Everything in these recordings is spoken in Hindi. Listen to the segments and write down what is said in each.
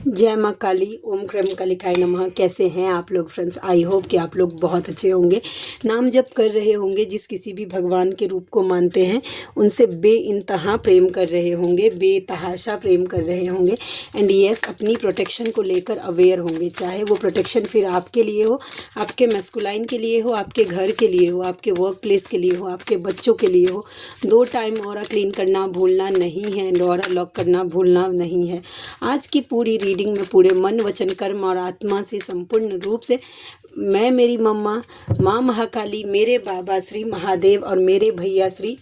जय माँ काली, ओम क्रम कालिकाय नमः। कैसे हैं आप लोग फ्रेंड्स? आई होप कि आप लोग बहुत अच्छे होंगे। नाम जप कर रहे होंगे, जिस किसी भी भगवान के रूप को मानते हैं उनसे बेइंतहा प्रेम कर रहे होंगे, बेतहाशा प्रेम कर रहे होंगे। एंड यस, अपनी प्रोटेक्शन को लेकर अवेयर होंगे। चाहे वो प्रोटेक्शन फिर आपके लिए हो, आपके मैस्कुलाइन के लिए हो, आपके घर के लिए हो, आपके वर्क प्लेस के लिए हो, आपके बच्चों के लिए हो। 2 टाइम ऑरा क्लीन करना भूलना नहीं है, ऑरा लॉक करना भूलना नहीं है। आज की पूरी रीडिंग में पूरे मन वचन कर्म और आत्मा से संपूर्ण रूप से मैं, मेरी मम्मा माँ महाकाली, मेरे बाबा श्री महादेव और मेरे भैया श्री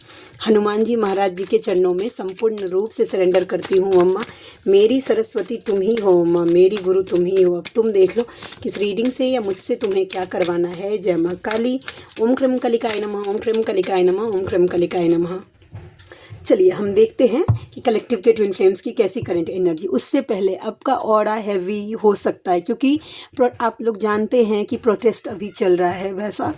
हनुमान जी महाराज जी के चरणों में संपूर्ण रूप से सरेंडर करती हूँ। मम्मा मेरी सरस्वती तुम ही हो, मम्मा मेरी गुरु तुम ही हो। अब तुम देख लो कि इस रीडिंग से या मुझसे तुम्हें क्या करवाना है। जय माँ काली, ओम क्रम कलिकाय नमः, ओम क्रम कलिकाय नमः, ओम क्रम कलिकाय नमः। चलिए हम देखते हैं कि कलेक्टिव के ट्विन फ्लेम्स की कैसी करंट एनर्जी। उससे पहले आपका ऑरा हैवी हो सकता है, क्योंकि आप लोग जानते हैं कि प्रोटेस्ट अभी चल रहा है वैसा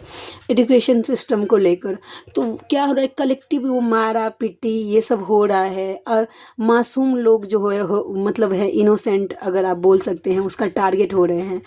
एजुकेशन सिस्टम को लेकर। तो क्या हो रहा है, कलेक्टिव वो मारा पिटी ये सब हो रहा है। मासूम लोग जो मतलब है इनोसेंट, अगर आप बोल सकते हैं, उसका टारगेट हो रहे हैं।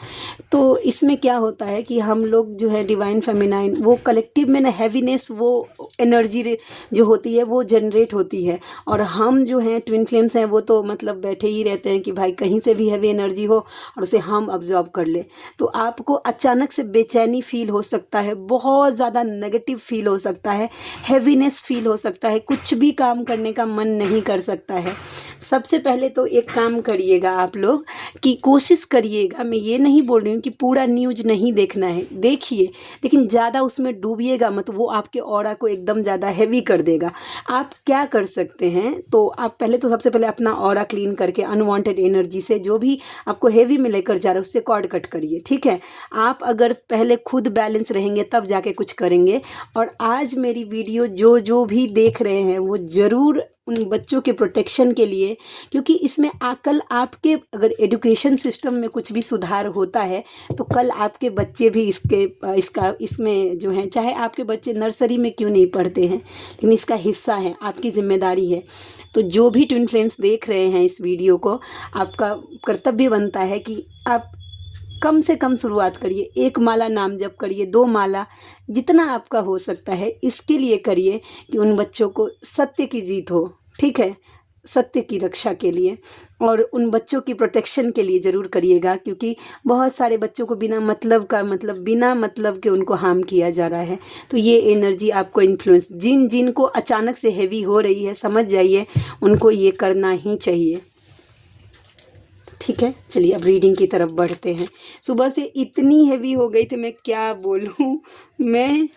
तो इसमें क्या होता है कि हम लोग जो है डिवाइन फेमिनाइन, वो कलेक्टिव में ना हैवीनेस, वो एनर्जी जो होती है वो जनरेट होती है। और हम जो हैं ट्विन फ्लेम्स हैं, वो तो मतलब बैठे ही रहते हैं कि भाई कहीं से भी हैवी एनर्जी हो और उसे हम अब्जॉर्ब कर ले। तो आपको अचानक से बेचैनी फील हो सकता है, बहुत ज़्यादा नेगेटिव फील हो सकता है, हैवीनेस फील हो सकता है, कुछ भी काम करने का मन नहीं कर सकता है। सबसे पहले तो एक काम करिएगा आप लोग कि कोशिश करिएगा, मैं ये नहीं बोल रही हूँ कि पूरा न्यूज़ नहीं देखना है, देखिए, लेकिन ज़्यादा उसमें डूबिएगा मत, वो आपके ऑरा को एकदम ज़्यादा हैवी कर देगा। आप क्या कर सकते हैं, तो आप पहले तो सबसे पहले अपना ऑरा क्लीन करके अनवांटेड एनर्जी से जो भी आपको हेवी में लेकर जा रहा है उससे कॉर्ड कट करिए। ठीक है, आप अगर पहले खुद बैलेंस रहेंगे तब जाके कुछ करेंगे। और आज मेरी वीडियो जो जो भी देख रहे हैं वो ज़रूर उन बच्चों के प्रोटेक्शन के लिए, क्योंकि इसमें कल आपके अगर एजुकेशन सिस्टम में कुछ भी सुधार होता है तो कल आपके बच्चे भी इसमें जो है, चाहे आपके बच्चे नर्सरी में क्यों नहीं पढ़ते हैं, लेकिन इसका हिस्सा है, आपकी जिम्मेदारी है। तो जो भी ट्विन फ्लेम्स देख रहे हैं इस वीडियो को, आपका कर्तव्य बनता है कि आप कम से कम शुरुआत करिए। 1 माला नाम जप करिए, 2 माला, जितना आपका हो सकता है इसके लिए करिए कि उन बच्चों को सत्य की जीत हो। ठीक है, सत्य की रक्षा के लिए और उन बच्चों की प्रोटेक्शन के लिए ज़रूर करिएगा, क्योंकि बहुत सारे बच्चों को बिना मतलब के उनको हार्म किया जा रहा है। तो ये एनर्जी आपको इन्फ्लुएंस, जिन को अचानक से हेवी हो रही है, समझ जाइए उनको ये करना ही चाहिए। ठीक है, चलिए अब रीडिंग की तरफ बढ़ते हैं। सुबह से इतनी हैवी हो गई थी, मैं क्या बोलूँ, मैं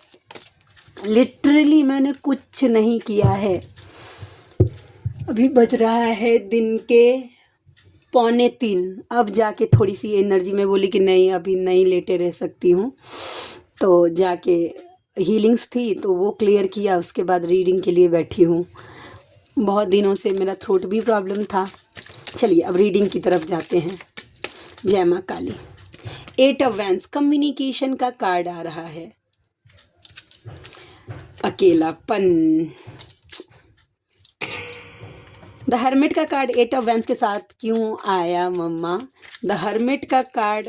लिटरली मैंने कुछ नहीं किया है। अभी बज रहा है दिन के 2:45, अब जाके थोड़ी सी एनर्जी में बोली कि नहीं अभी नहीं लेटे रह सकती हूँ, तो जाके हीलिंग्स थी तो वो क्लियर किया, उसके बाद रीडिंग के लिए बैठी हूँ। बहुत दिनों से मेरा थ्रोट भी प्रॉब्लम था। चलिए अब रीडिंग की तरफ जाते हैं। जय माँ काली। 8 ऑफ वैंड्स, कम्युनिकेशन का कार्ड आ रहा है। अकेलापन। द हर्मिट का कार्ड 8 ऑफ वैंड्स के साथ क्यों आया मम्मा? द हर्मिट का card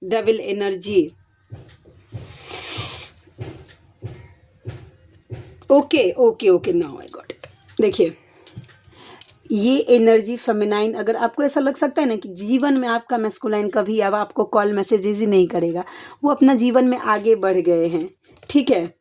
devil energy. Okay now I got it. देखिए, ये एनर्जी फेमिनाइन, अगर आपको ऐसा लग सकता है ना कि जीवन में आपका मैस्कुलाइन कभी अब आपको कॉल मैसेजेस ही नहीं करेगा, वो अपना जीवन में आगे बढ़ गए हैं। ठीक है,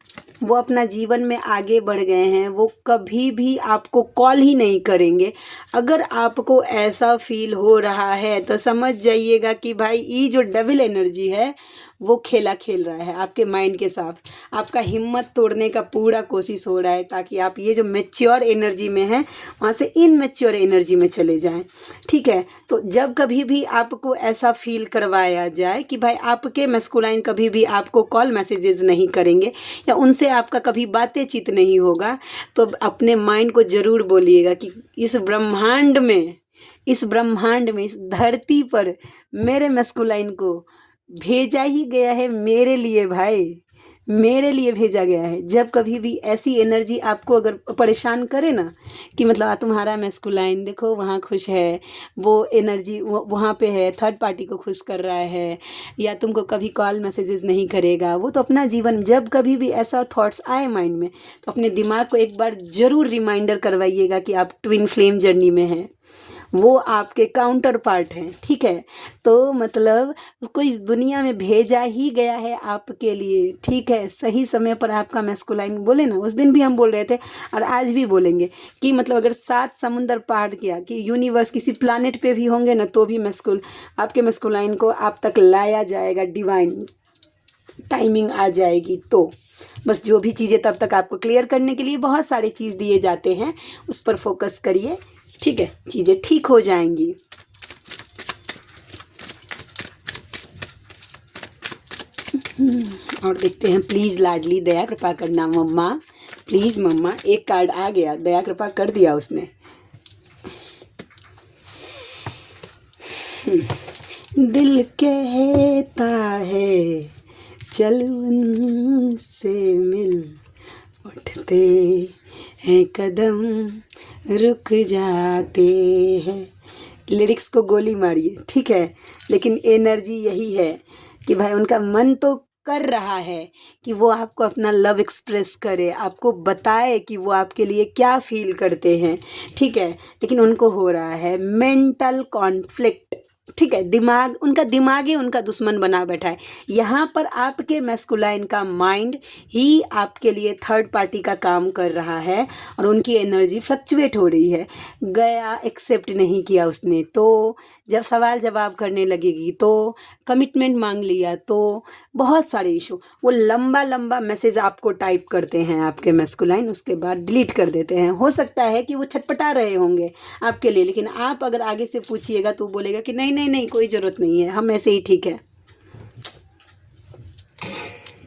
वो अपना जीवन में आगे बढ़ गए हैं, वो कभी भी आपको कॉल ही नहीं करेंगे। अगर आपको ऐसा फील हो रहा है तो समझ जाइएगा कि भाई ये जो डेविल एनर्जी है वो खेला खेल रहा है आपके माइंड के साथ, आपका हिम्मत तोड़ने का पूरा कोशिश हो रहा है, ताकि आप ये जो मैच्योर एनर्जी में हैं वहाँ से इनमैच्योर एनर्जी में चले जाएं। ठीक है, तो जब कभी भी आपको ऐसा फील करवाया जाए कि भाई आपके मैस्कुलाइन कभी भी आपको कॉल मैसेजेस नहीं करेंगे या उनसे आपका कभी बातचीत नहीं होगा, तो अपने माइंड को ज़रूर बोलिएगा कि इस ब्रह्मांड में, इस धरती पर मेरे मैस्कुलाइन को भेजा ही गया है मेरे लिए भाई, मेरे लिए भेजा गया है। जब कभी भी ऐसी एनर्जी आपको अगर परेशान करे ना कि मतलब तुम्हारा मैस्कुलाइन देखो वहाँ खुश है, वो एनर्जी वो वहाँ पे है, थर्ड पार्टी को खुश कर रहा है, या तुमको कभी कॉल मैसेजेस नहीं करेगा, वो तो अपना जीवन, जब कभी भी ऐसा थॉट्स आए माइंड में तो अपने दिमाग को एक बार ज़रूर रिमाइंडर करवाइएगा कि आप ट्विन फ्लेम जर्नी में हैं, वो आपके काउंटर पार्ट हैं। ठीक है, तो मतलब उसको इस दुनिया में भेजा ही गया है आपके लिए। ठीक है, सही समय पर आपका मैस्कुलाइन, बोले ना उस दिन भी हम बोल रहे थे और आज भी बोलेंगे कि मतलब अगर 7 समुंदर पार किया कि यूनिवर्स किसी प्लानेट पे भी होंगे ना तो भी आपके मैस्कुलाइन को आप तक लाया जाएगा, डिवाइन टाइमिंग आ जाएगी। तो बस जो भी चीज़ें तब तक आपको क्लियर करने के लिए बहुत सारी चीज़ दिए जाते हैं, उस पर फोकस करिए। ठीक है, चीज़ें ठीक हो जाएंगी। और देखते हैं, प्लीज़ लाडली दया कृपा करना मम्मा, प्लीज़ मम्मा। एक कार्ड आ गया, दया कृपा कर दिया उसने। दिल कहता है चल उनसे मिल, उठते हैं कदम रुक जाते हैं। लिरिक्स को गोली मारिए, ठीक है, लेकिन एनर्जी यही है कि भाई उनका मन तो कर रहा है कि वो आपको अपना लव एक्सप्रेस करे, आपको बताए कि वो आपके लिए क्या फील करते हैं। ठीक है, लेकिन उनको हो रहा है मेंटल कॉन्फ्लिक्ट। ठीक है, दिमाग ही उनका दुश्मन बना बैठा है। यहाँ पर आपके मैस्कुलाइन का माइंड ही आपके लिए थर्ड पार्टी का काम कर रहा है और उनकी एनर्जी फ्लक्चुएट हो रही है। गया, एक्सेप्ट नहीं किया उसने, तो जब सवाल जवाब करने लगेगी तो कमिटमेंट मांग लिया तो बहुत सारे इशू, वो लंबा लंबा मैसेज आपको टाइप करते हैं आपके मैस्कुलाइन, उसके बाद डिलीट कर देते हैं। हो सकता है कि वो छटपटा रहे होंगे आपके लिए, लेकिन आप अगर आगे से पूछिएगा तो बोलेगा कि नहीं नहीं नहीं, कोई ज़रूरत नहीं है, हम ऐसे ही ठीक है।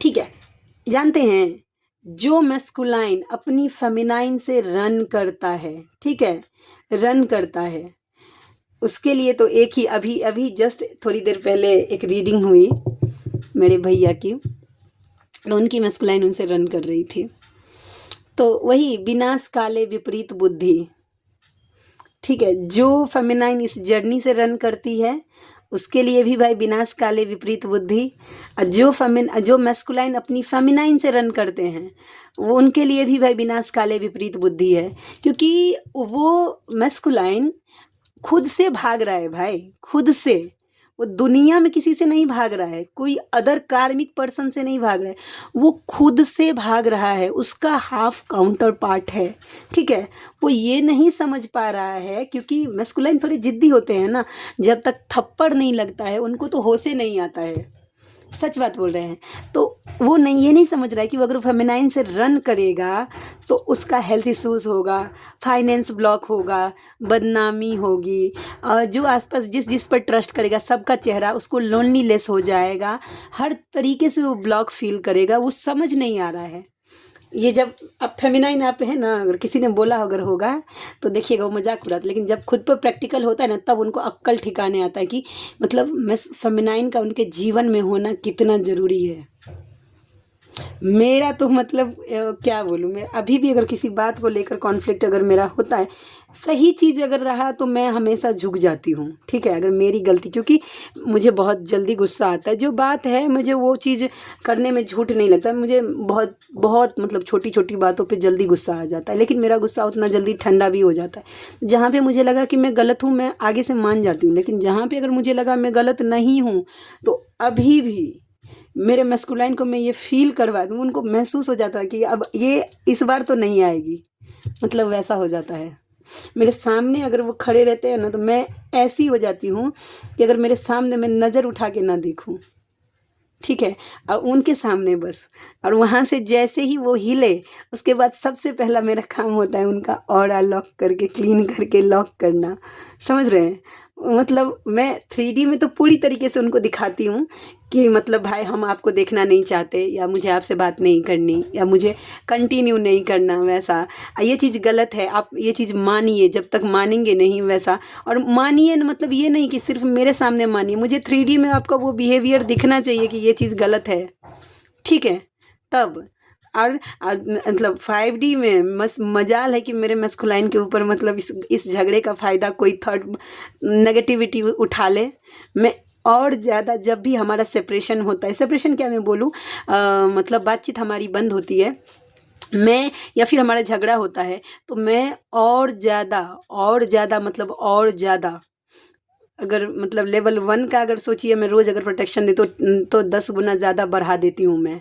ठीक है, जानते हैं जो मैस्कुलाइन अपनी फेमिनाइन से रन करता है, ठीक है, रन करता है, उसके लिए तो एक ही, अभी अभी जस्ट थोड़ी देर पहले एक रीडिंग हुई मेरे भैया की, तो उनकी मैस्कुलाइन उनसे रन कर रही थी। तो वही विनाश काले विपरीत बुद्धि। ठीक है, जो फेमिनाइन इस जर्नी से रन करती है उसके लिए भी भाई विनाश काले विपरीत बुद्धि, और जो मैस्कुलाइन अपनी फेमिनाइन से रन करते हैं वो उनके लिए भी भाई विनाश काले विपरीत बुद्धि है, क्योंकि वो मैस्कुलाइन खुद से भाग रहा है भाई, खुद से। वो दुनिया में किसी से नहीं भाग रहा है, कोई अदर कार्मिक पर्सन से नहीं भाग रहा है, वो खुद से भाग रहा है, उसका हाफ काउंटर पार्ट है। ठीक है, वो ये नहीं समझ पा रहा है, क्योंकि मैस्कुलाइन थोड़े जिद्दी होते हैं ना, जब तक थप्पड़ नहीं लगता है उनको तो होश ही नहीं आता है, सच बात बोल रहे हैं। तो वो ये नहीं समझ रहा है कि वो अगर फेमिनाइन से रन करेगा तो उसका हेल्थ इश्यूज़ होगा, फाइनेंस ब्लॉक होगा, बदनामी होगी, जो आसपास जिस पर ट्रस्ट करेगा सबका चेहरा उसको लोनलीनेस हो जाएगा, हर तरीके से वो ब्लॉक फील करेगा। वो समझ नहीं आ रहा है। ये जब अब फेमिनाइन आप है ना, अगर किसी ने बोला अगर होगा तो देखिएगा वो मजाक उड़ाते, लेकिन जब खुद पर प्रैक्टिकल होता है ना तब उनको अक्ल ठिकाने आता है कि मतलब फेमिनाइन का उनके जीवन में होना कितना ज़रूरी है। मेरा तो मतलब क्या बोलूँ, मैं अभी भी अगर किसी बात को लेकर कॉन्फ्लिक्ट अगर मेरा होता है, सही चीज़ अगर रहा तो मैं हमेशा झुक जाती हूँ। ठीक है, अगर मेरी गलती, क्योंकि मुझे बहुत जल्दी गुस्सा आता है, जो बात है मुझे वो चीज़ करने में झूठ नहीं लगता, मुझे बहुत बहुत मतलब छोटी छोटी बातों पे जल्दी गुस्सा आ जाता है, लेकिन मेरा गुस्सा उतना जल्दी ठंडा भी हो जाता है। जहाँ पे मुझे लगा कि मैं गलत हूँ मैं आगे से मान जाती हूँ, लेकिन जहाँ पे अगर मुझे लगा मैं गलत नहीं हूँ तो अभी भी मेरे मैस्कुलाइन को मैं ये फील करवा दूँ, उनको महसूस हो जाता है कि अब ये इस बार तो नहीं आएगी, मतलब वैसा हो जाता है। मेरे सामने अगर वो खड़े रहते हैं ना तो मैं ऐसी हो जाती हूँ कि अगर मेरे सामने मैं नज़र उठा के ना देखूँ, ठीक है, और उनके सामने बस, और वहाँ से जैसे ही वो हिले उसके बाद सबसे पहला मेरा काम होता है उनका ऑरा लॉक करके, क्लीन करके लॉक करना। समझ रहे हैं, मतलब मैं 3D में तो पूरी तरीके से उनको दिखाती हूँ कि मतलब भाई हम आपको देखना नहीं चाहते, या मुझे आपसे बात नहीं करनी, या मुझे कंटिन्यू नहीं करना, वैसा ये चीज़ गलत है, आप ये चीज़ मानिए, जब तक मानेंगे नहीं वैसा। और मानिए मतलब ये नहीं कि सिर्फ मेरे सामने मानिए, मुझे 3D में आपका वो बिहेवियर दिखना चाहिए कि ये चीज़ गलत है। ठीक है, तब। और मतलब 5D में मजाल है कि मेरे मस्कुलाइन के ऊपर मतलब इस झगड़े का फ़ायदा कोई थर्ड नेगेटिविटी उठा ले। मैं और ज़्यादा जब भी हमारा सेपरेशन होता है, सेपरेशन क्या मैं बोलूँ, मतलब बातचीत हमारी बंद होती है, मैं या फिर हमारा झगड़ा होता है, तो मैं और ज़्यादा मतलब और ज़्यादा, अगर मतलब लेवल 1 का अगर सोचिए, मैं रोज़ अगर प्रोटेक्शन दी तो 10 गुना ज़्यादा बढ़ा देती हूँ मैं,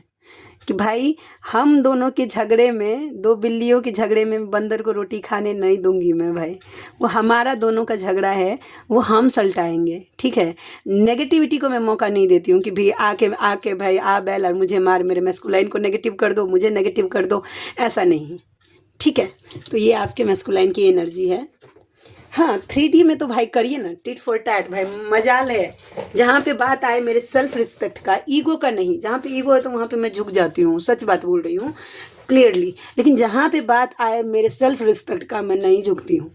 कि भाई हम दोनों के झगड़े में, दो बिल्लियों के झगड़े में बंदर को रोटी खाने नहीं दूंगी मैं भाई। वो हमारा दोनों का झगड़ा है, वो हम सलटाएंगे, ठीक है। नेगेटिविटी को मैं मौका नहीं देती हूँ कि भाई आके आके भाई आ बैल और मुझे मार, मेरे मैस्कुलाइन को नेगेटिव कर दो, मुझे नेगेटिव कर दो, ऐसा नहीं, ठीक है। तो ये आपके मैस्कुलाइन की एनर्जी है। हाँ, 3D में तो भाई करिए ना, टिट फॉर टैट भाई, मजाल है। जहाँ पे बात आए मेरे सेल्फ रिस्पेक्ट का, ईगो का नहीं, जहाँ पे ईगो है तो वहाँ पे मैं झुक जाती हूँ, सच बात बोल रही हूँ क्लियरली। लेकिन जहाँ पे बात आए मेरे सेल्फ रिस्पेक्ट का, मैं नहीं झुकती हूँ,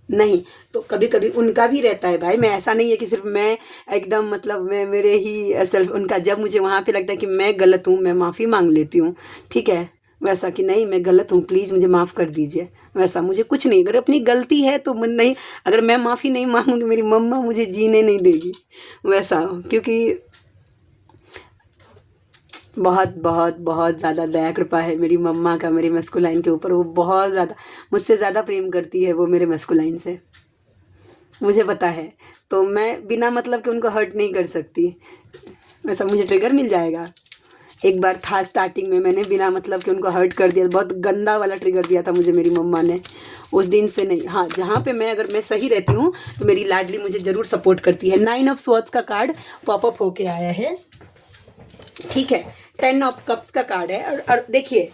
नहीं। तो कभी कभी उनका भी रहता है भाई, मैं ऐसा नहीं है कि सिर्फ मैं एकदम मतलब मैं मेरे ही सेल्फ, उनका जब मुझे वहाँ पे लगता है कि मैं गलत हूँ, मैं माफ़ी मांग लेती हूँ, ठीक है। वैसा कि नहीं मैं गलत हूँ, प्लीज़ मुझे माफ़ कर दीजिए, वैसा मुझे कुछ नहीं। अगर अपनी गलती है तो मैं नहीं, अगर मैं माफ़ी नहीं मांगूंगी मेरी मम्मा मुझे जीने नहीं देगी, वैसा। क्योंकि बहुत बहुत बहुत ज़्यादा दया कृपा है मेरी मम्मा का मेरी मस्कुलाइन के ऊपर, वो बहुत ज़्यादा, मुझसे ज़्यादा प्रेम करती है वो मेरे मस्कुलाइन से, मुझे पता है। तो मैं बिना मतलब के उनको हर्ट नहीं कर सकती, वैसा मुझे ट्रिगर मिल जाएगा। एक बार था स्टार्टिंग में, मैंने बिना मतलब के उनको हर्ट कर दिया, बहुत गंदा वाला ट्रिगर दिया था मुझे मेरी मम्मा ने। उस दिन से नहीं, हाँ जहाँ पे मैं अगर मैं सही रहती हूँ तो मेरी लाडली मुझे ज़रूर सपोर्ट करती है। 9 ऑफ स्वॉर्ड्स का कार्ड पॉपअप होके आया है, ठीक है। 10 ऑफ कप्स का कार्ड है। और देखिए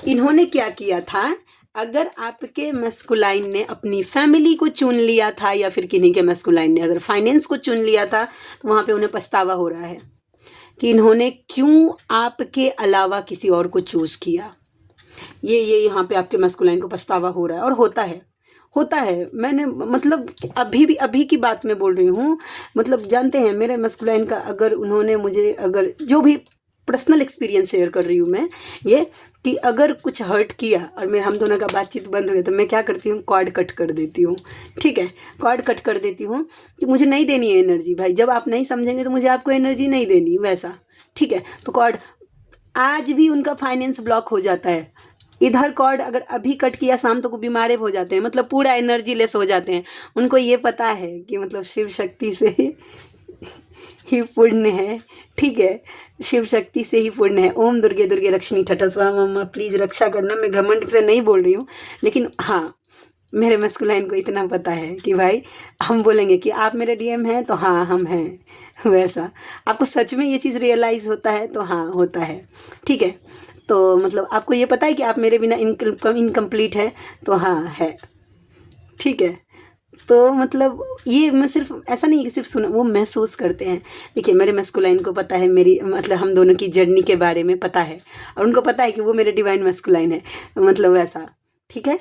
इन्होंने क्या किया था, अगर आपके मस्कुलाइन ने अपनी फैमिली को चुन लिया था या फिर किन्हीं के मस्कुलाइन ने अगर फाइनेंस को चुन लिया था, तो वहाँ पे उन्हें पछतावा हो रहा है कि इन्होंने क्यों आपके अलावा किसी और को चूज़ किया। ये यहाँ पे आपके मस्कुलाइन को पछतावा हो रहा है, और होता है। मैंने मतलब अभी भी अभी की बात मैं बोल रही हूँ, मतलब जानते हैं मेरे मस्कुलाइन का, अगर उन्होंने मुझे अगर जो भी पर्सनल एक्सपीरियंस शेयर कर रही हूँ मैं, ये कि अगर कुछ हर्ट किया और मेरे हम दोनों का बातचीत बंद हो गया, तो मैं क्या करती हूँ, कॉर्ड कट कर देती हूँ, ठीक है। कॉर्ड कट कर देती हूँ कि मुझे नहीं देनी है एनर्जी भाई, जब आप नहीं समझेंगे तो मुझे आपको एनर्जी नहीं देनी, वैसा, ठीक है। तो कॉर्ड, आज भी उनका फाइनेंस ब्लॉक हो जाता है, इधर कॉर्ड अगर अभी कट किया शाम तक, बीमार हो जाते हैं, मतलब पूरा एनर्जी लेस हो जाते हैं। उनको ये पता है कि मतलब शिव शक्ति से ही पुण्य है, ठीक है, शिव शक्ति से ही पुण्य है। ओम दुर्गे दुर्गे रक्षणी ठठा स्वाहा, मम्मा प्लीज़ रक्षा करना, मैं घमंड से नहीं बोल रही हूँ, लेकिन हाँ मेरे मस्कुलाइन को इतना पता है कि भाई हम बोलेंगे कि आप मेरे डीएम हैं तो हाँ हम हैं, वैसा। आपको सच में ये चीज़ रियलाइज़ होता है तो हाँ होता है, ठीक है। तो मतलब आपको ये पता है कि आप मेरे बिना इनकम्प्लीट है तो हाँ है, ठीक है। तो मतलब ये मैं सिर्फ ऐसा नहीं कि सिर्फ सुना, वो महसूस करते हैं। देखिए मेरे मस्कुलाइन को पता है मेरी मतलब हम दोनों की जर्नी के बारे में पता है, और उनको पता है कि वो मेरे डिवाइन मस्कुलाइन है, मतलब ऐसा, ठीक है।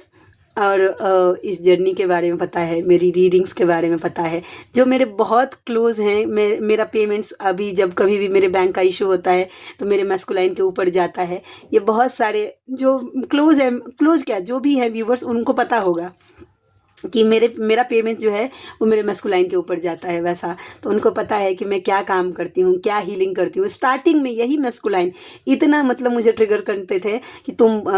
और इस जर्नी के बारे में पता है, मेरी रीडिंग्स के बारे में पता है, जो मेरे बहुत क्लोज़ हैं। मेरा पेमेंट्स अभी जब कभी भी मेरे बैंक का इशू होता है तो मेरे मस्कुलाइन के ऊपर जाता है। ये बहुत सारे जो क्लोज़ हैं, क्लोज़ क्या जो भी है व्यूवर्स, उनको पता होगा कि मेरा पेमेंट्स जो है वो मेरे मस्कुलाइन के ऊपर जाता है, वैसा। तो उनको पता है कि मैं क्या काम करती हूँ, क्या हीलिंग करती हूँ। स्टार्टिंग में यही मस्कुलाइन इतना मतलब मुझे ट्रिगर करते थे कि तुम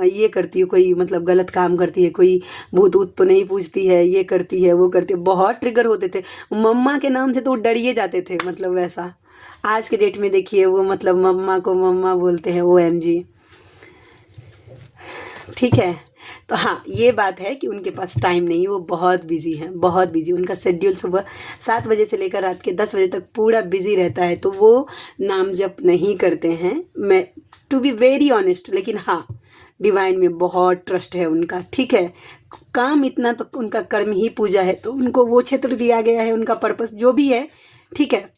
ये करती हो, कोई मतलब गलत काम करती है, कोई भूत ऊत तो नहीं पूछती है, ये करती है वो करती है, बहुत ट्रिगर होते थे। मम्मा के नाम से तो वो डरिए जाते थे, मतलब वैसा। आज के डेट में देखिए वो मतलब मम्मा को मम्मा बोलते हैं, OMG, ठीक है। तो हाँ ये बात है कि उनके पास टाइम नहीं, वो बहुत बिजी हैं, बहुत बिजी। उनका शेड्यूल सुबह 7 बजे से लेकर रात के 10 बजे तक पूरा बिजी रहता है, तो वो नाम जप नहीं करते हैं, मैं टू बी वेरी ऑनेस्ट। लेकिन हाँ डिवाइन में बहुत ट्रस्ट है उनका, ठीक है। काम इतना तो उनका कर्म ही पूजा है, तो उनको वो क्षेत्र दिया गया है, उनका पर्पस जो भी है, ठीक है।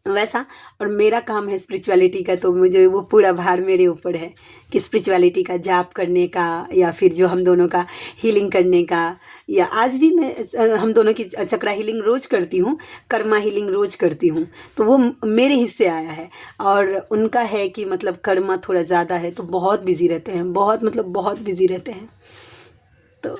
वैसा। और मेरा काम है स्पिरिचुअलिटी का, तो मुझे वो पूरा भार मेरे ऊपर है कि स्पिरिचुअलिटी का जाप करने का, या फिर जो हम दोनों का हीलिंग करने का। या आज भी मैं हम दोनों की चक्रा हीलिंग रोज़ करती हूँ, कर्मा हीलिंग रोज़ करती हूँ, तो वो मेरे हिस्से आया है। और उनका है कि मतलब कर्मा थोड़ा ज़्यादा है, तो बहुत बिज़ी रहते हैं, बहुत मतलब बहुत बिज़ी रहते हैं। तो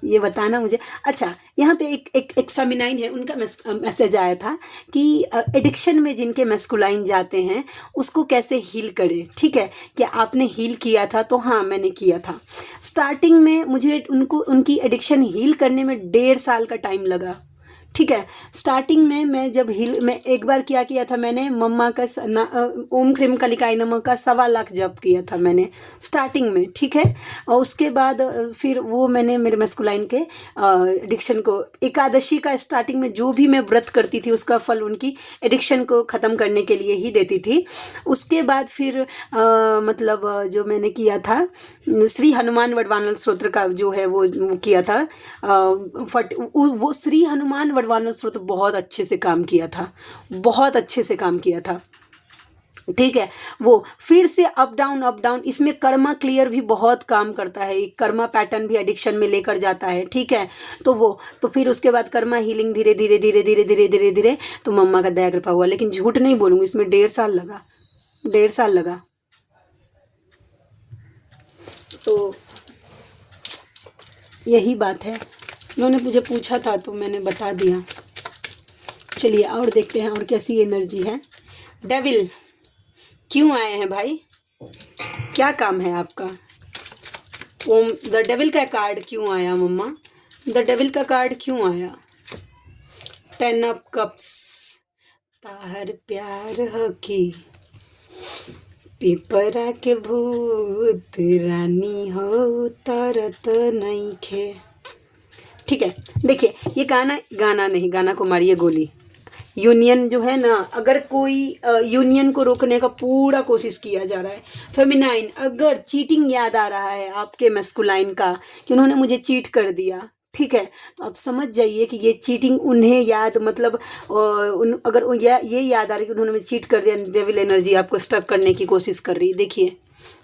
ये बताना मुझे। अच्छा, यहाँ पे एक फेमिनाइन है, उनका मैसेज आया था कि एडिक्शन में जिनके मैस्कुलाइन जाते हैं उसको कैसे हील करें। ठीक है, क्या आपने हील किया था? तो हाँ, मैंने किया था। स्टार्टिंग में मुझे उनकी एडिक्शन हील करने में 1.5 साल का टाइम लगा। ठीक है, स्टार्टिंग में मैं एक बार क्या किया था, मैंने मम्मा का ओम ह्रीम कालिकाय नमः का 1.25 लाख जप किया था मैंने स्टार्टिंग में। ठीक है, और उसके बाद फिर वो मैंने मेरे मैस्कुलाइन के एडिक्शन को, एकादशी का स्टार्टिंग में जो भी मैं व्रत करती थी उसका फल उनकी एडिक्शन को ख़त्म करने के लिए ही देती थी। उसके बाद फिर मतलब जो मैंने किया था श्री हनुमान वरदानल स्तोत्र का जो है वो किया था। वो श्री हनुमान वरदानल स्तोत्र बहुत अच्छे से काम किया था, बहुत अच्छे से काम किया था। ठीक है, वो फिर से अप डाउन इसमें कर्मा क्लियर भी बहुत काम करता है। एक कर्मा पैटर्न भी एडिक्शन में लेकर जाता है। ठीक है, तो फिर उसके बाद कर्मा हीलिंग धीरे धीरे धीरे धीरे धीरे धीरे धीरे तो मम्मा का दया कृपा हुआ। लेकिन झूठ नहीं बोलूँगी, इसमें 1.5 साल लगा, 1.5 साल लगा। तो यही बात है, उन्होंने मुझे पूछा था तो मैंने बता दिया। चलिए और देखते हैं और कैसी एनर्जी है। डेविल क्यों आए हैं भाई, क्या काम है आपका? ओम द डेविल का कार्ड क्यों आया मम्मा? द डेविल का कार्ड क्यों आया? 10 ऑफ कप्स, ताहर प्यार हकी पिपरा के भूत रानी हो तरत नहीं खे। ठीक है, देखिए ये गाना नहीं, गाना को मारिए गोली। यूनियन जो है ना, अगर कोई यूनियन को रोकने का पूरा कोशिश किया जा रहा है। फेमिनाइन, अगर चीटिंग याद आ रहा है आपके मैस्कुलाइन का कि उन्होंने मुझे चीट कर दिया, ठीक है, तो आप समझ जाइए कि ये चीटिंग उन्हें याद, मतलब अगर ये याद आ रहा है कि उन्होंने मुझे चीट कर दिया, डेविल एनर्जी आपको स्टक करने की कोशिश कर रही है। देखिए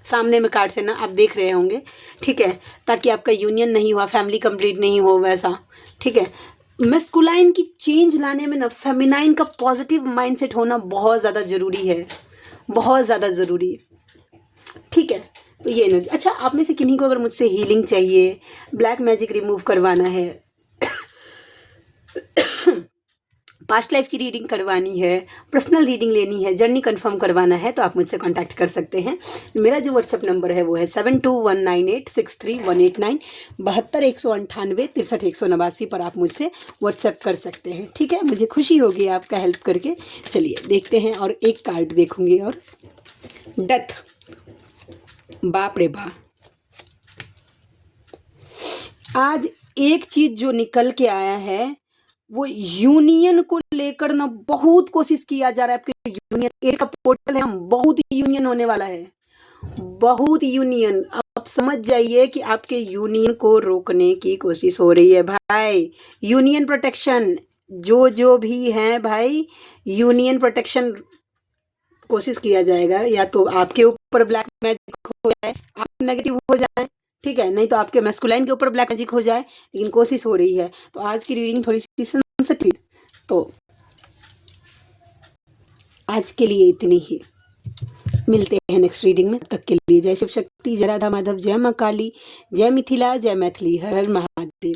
सामने में कार्ड से ना आप देख रहे होंगे। ठीक है, ताकि आपका यूनियन नहीं हुआ, फैमिली कंप्लीट नहीं हो वैसा। ठीक है, मैस्कुलाइन की चेंज लाने में ना फेमिनाइन का पॉजिटिव माइंडसेट होना बहुत ज़्यादा ज़रूरी है, बहुत ज़्यादा ज़रूरी। ठीक है, तो ये एनर्जी। अच्छा, आप में से किन्हीं को अगर मुझसे हीलिंग चाहिए, ब्लैक मैजिक रिमूव करवाना है, पास्ट लाइफ की रीडिंग करवानी है, पर्सनल रीडिंग लेनी है, जर्नी कंफर्म करवाना है, तो आप मुझसे कांटेक्ट कर सकते हैं। मेरा जो व्हाट्सएप नंबर है वो है 7219863189 72 198 63 189 पर आप मुझसे व्हाट्सएप कर सकते हैं। ठीक है, मुझे खुशी होगी आपका हेल्प करके। चलिए देखते हैं, और एक कार्ड देखूंगी। और डेथ, बाप रे बाप, आज एक चीज़ जो निकल के आया है वो यूनियन को लेकर ना बहुत कोशिश किया जा रहा है। आपके यूनियन एट का पोर्टल है, बहुत यूनियन होने वाला है, बहुत यूनियन। आप समझ जाइए कि आपके यूनियन को रोकने की कोशिश हो रही है भाई। यूनियन प्रोटेक्शन जो भी है भाई, यूनियन प्रोटेक्शन कोशिश किया जाएगा। या तो आपके ऊपर ब्लैक मैजिक हो जाए, आप नेगेटिव हो जाए, ठीक है, नहीं तो आपके मैस्कुलाइन के ऊपर ब्लैक मैजिक हो जाए, लेकिन कोशिश हो रही है। तो आज की रीडिंग थोड़ी सी सेंसिटिव, तो आज के लिए इतनी ही। मिलते हैं नेक्स्ट रीडिंग में, तब तक के लिए जय शिव शक्ति, जय राधा माधव, जय माँ काली, जय मिथिला, जय मैथिली, हर हर महादेव।